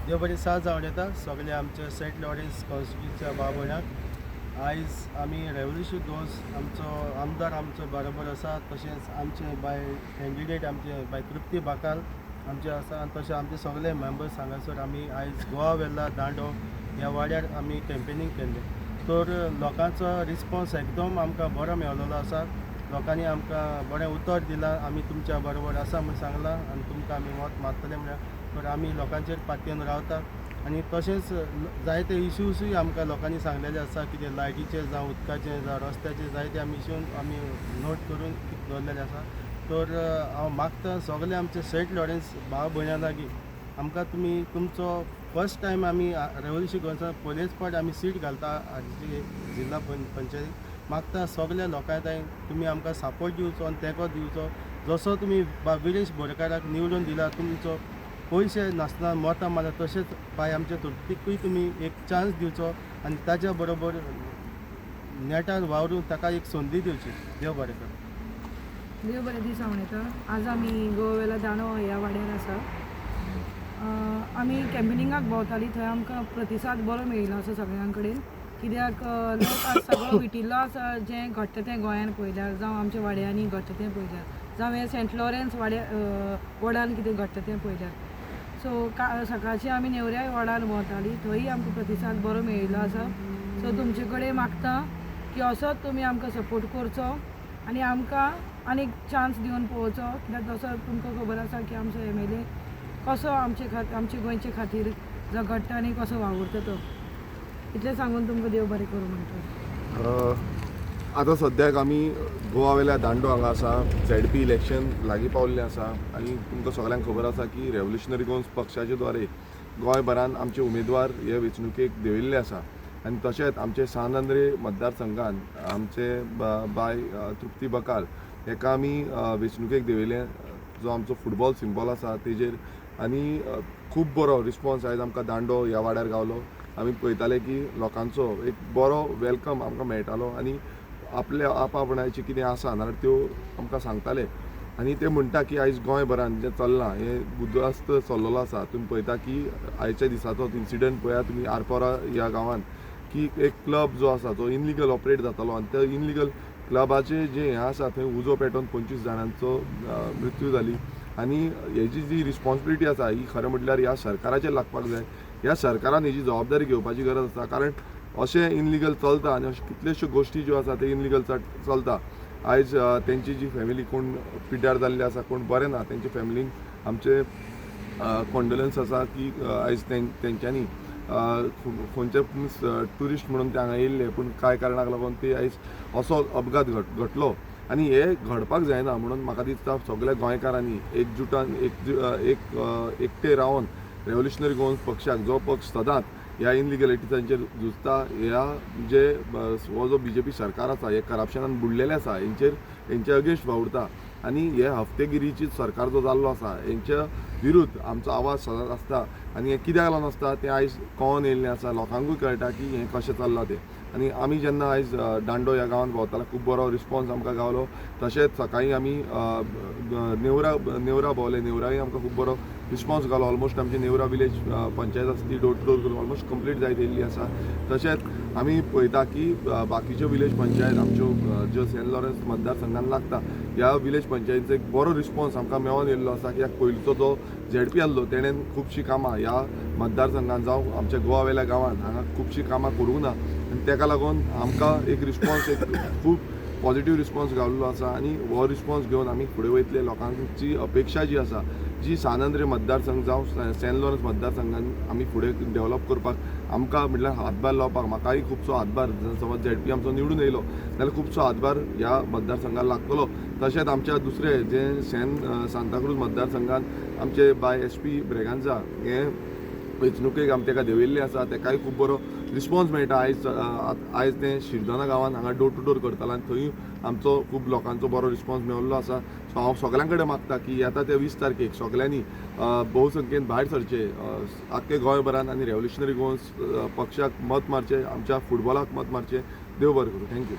देव बरी साथ जावन येता सगळ्या आमच्या सेंट लॉरेन्स कॉन्स्टिट्युन्सीच्या भाव भयणांक। आयज आमी रेव्होल्युशन गोवन्स आमचो आमदार आमचो बरोबर आसा, तशेंच आमचे बाय कॅन्डिडेट आमचे बाय तृप्ती बाकाल आमचे आसा, आनी तशें आमचे सगळे मेंबर्स हांगासर आमी आयज गोवा वेल्ला दांडो ह्या वाड्यार आमी कॅम्पेनींग केल्लें। तर लोकांचो रिस्पॉन्स एकदम आमकां बरो मेळिल्लो आसा। लोकांनी आमकां बरें उतर दिलां, आमी तुमच्या बरोबर आसा म्हूण सांगलां आनी तुमकां आमी मत मारतले म्हळ्यार। तर आमी लोकांचेर पातयेवन रावता आनी तशेंच जायते इश्यूजूय आमकां लोकांनी सांगलेले आसा, कितें लायटीचे जावं उदकाचे जावं रस्त्याचे जायते आमी इश्यू आमी नोट करून दवरलेले आसा। तर हांव मागतां सगळे आमचे सेंट लॉरेन्स भाव भयणां लागीं आमकां तुमी तुमचो फर्स्ट टायम आमी रेव्होल्युशन गोवन्सान पयलेच फावट आमी सीट घालता हाजी जिल्ला पंचायतीक। मागता सगळ्या लोकां ताईं तुमी आमकां सपोर्ट दिवचो आनी तेंको दिवचो। जसो तुमी विरेश बोरकाराक निवडून दिला, तुमचो पयशे नासतना मतां मारता, तशेंच बाय आमच्या तृप्तीकूय तुमी एक चान्स दिवचो आनी ताच्या बरोबर नेटार वावरून ताका एक संदी दिवची। देव बरें कर। देव बरे दीस हांव येता। आज आमी गोवेला दांडो ह्या वाड्यार आसा। आमी कॅम्पेनिंगाक भोंवतालीं, थंय आमकां प्रतिसाद बरो मेळिल्लो आसा सगळ्यां कडेन। कित्याक लोक आज सगळो विटिल्लो आसा, जें घडटा तें गोंयान पळयल्यार जावं आमच्या वाड्यांनी घडटा तें पळयल्यार जावं हे सेंट लॉरेन्स वॉर्डान कितें घडटा तें पळयल्यार। सो सकाळची आमी नेवऱ्या वॉर्डान भोंवतालीं, थंय आमकां प्रतिसाद बरो मेळिल्लो आसा। सो तुमचे कडेन मागता की असोच तुमी आमकां सपोर्ट करचो आनी आमकां आनीक चान्स दिवन पळोवचो, कित्याक जसो तुमकां खबर आसा की आमचो MLA कसो आमचे गोंयचे खातीर झगडटा आनी कसो वावुरता तो। इतलें सांगून तुमकां देव बरें करूं म्हणटा। आतां सद्याक आमी गोवा वेल्या दांडो हांगा आसा। ZP इलेक्शन लागीं पावल्लें आसा आनी तुमकां सगळ्यांक खबर आसा की रेव्होल्युशनरी गोवन्स पक्षाचे द्वारे गोंयभरान आमचे उमेदवार हे वेंचणुकेक देंविल्ले आसा। आनी तशेंच आमचे सांत आंद्रे मतदारसंघान आमचे बाय तृप्ती बकाल हेका आमी वेंचणुकेक देंवयलें, जो आमचो फुटबॉल सिंबॉल आसा तेजेर। आनी खूब बरो रिस्पॉन्स आयज आमकां दांडो ह्या वाड्यार गावलो। आमी पळयताले की लोकांचो एक बरो वेलकम आमकां मेळटालो आनी आपल्या आपणाची कितें आसा नाल्यार त्यो आमकां सांगताले। आनी ते म्हणटा की आयज गोंयभरान जें चल्लां हें बुद्दस्त चल्लेलो आसा। तुमी पळयता की आयच्या दिसाचो इन्सिडंट पळया तुमी आरपोरा ह्या गांवांत, की एक क्लब जो आसा तो इनलिगल ऑपरेट जातालो आनी त्या इनलिगल क्लबाचे जे हें आसा थंय उजो पेटोवन 25 जाणांचो मृत्यू जाली। आनी हेजी जी रिस्पॉन्सिबिलिटी आसा ही खरें म्हटल्यार ह्या सरकाराचेर लागपाक जाय। ह्या सरकारान हेजी जबाबदारी घेवपाची गरज आसा, कारण अशें इनलिगल चलता आनी अशें कितल्योश्यो गोश्टी ज्यो आसा ते इनलिगल चलता। आयज तेंची जी फॅमिली कोण पिड्ड्यार जाल्ले आसा, कोण बरें ना, तेंचे फॅमिलींक आमचे कॉन्डोलन्स आसा की आयज तेंच्यांनी खंयचे ट्युरिस्ट म्हणून ते हांगा येयल्ले, पूण कांय कारणाक लागून ते आयज असो अपघात घडलो। आनी हे घडपाक जायना म्हणून म्हाका दिसता सगळ्या गोंयकारांनी एकजुटान एकटे रावन रेव्होल्युशनरी गोवन्स पक्षाक, जो पक्ष सदांच ह्या इनलिगलिटीजांचेर झुजता, ह्या जे हो जो BJP सरकार आसा हे करप्शनान बुडलेले आसा हेंचे अगेन्स्ट वावुरता। आनी हे हफ्तेगिरीची सरकार जो जाल्लो आसा हेंच्या विरुद्ध आमचो आवाज सदांच आसता। आनी हें कित्याक लागून आसता तें आयज कळोन येयल्लें आसा, लोकांकूय कळटा की हें कशें चल्लां तें। आनी आमी जेन्ना आयज दांडो ह्या गांवांत भोंवताले खूब बरो रिस्पॉन्स आमकां गावलो। तशेंच सकाळीं आमी नेवरा भोंवले, नेवराय आमकां खूब बरो रिस्पॉन्स गावलो। ऑलमोस्ट आमची नेवरा विलेज पंचायत आसा ती डोर टू डोर करून ऑलमोस्ट कंप्लीट जायत येयल्ली आसा। तशेंच आमी पळयता की बाकीच्यो विलेज पंचायत आमच्यो ज्यो सेंट लॉरेन्स मतदारसंघान लागता ह्या विलेज पंचायतीचो एक बरो रिस्पॉन्स आमकां मेळोन येयल्लो आसा। कित्याक पयलींचो जो ZP आहलो तेणेन खुबशीं कामां ह्या मतदारसंघान जावं आमच्या गोवा वेल्या गांवांत हांगा खुबशीं कामां करूंक ना, आनी तेका लागून आमकां एक रिस्पॉन्स एक खूब पॉझिटिव्ह रिस्पॉन्स गावल्लो आसा। आनी हो रिस्पॉन्स घेवन आमी फुडें वयतले। लोकांची अपेक्षा जी आसा, जी सांत आंद्रे मतदारसंघ जावं सेंट लॉरेन्स मतदारसंघान आमी फुडें डेव्हलप करपाक आमकां म्हटल्यार हातभार लावपाक म्हाकाय खुबसो हातभार, समज ZP आमचो निवडून येयलो जाल्यार खुबसो हातभार ह्या मतदारसंघाक लागतलो। तशेंच आमच्या दुसरे जे सांताक्रूज मतदारसंघान आमचे बाय SP ब्रेगांजा हे वेंचणुकेक आमी तेका देंवयल्ले आसा, तेकाय खूब बरो रिस्पॉन्स मेळटा। आयज ते शिरदोना गांवांत हांगा डोर टू डोर करतालो आनी थंय आमचो खूब लोकांचो बरो रिस्पॉन्स मेळिल्लो आसा। सो हांव सगळ्यां कडेन मागता की येता त्या 20 तारखेक सगळ्यांनी भोवसंख्येन भायर सरचे, आख्खे गोंयभरान आनी रेव्होल्युशनरी गोवन्स पक्षाक मत मारचें, आमच्या फुटबॉलाक मत मारचें। देव बरें करूं। थँक्यू।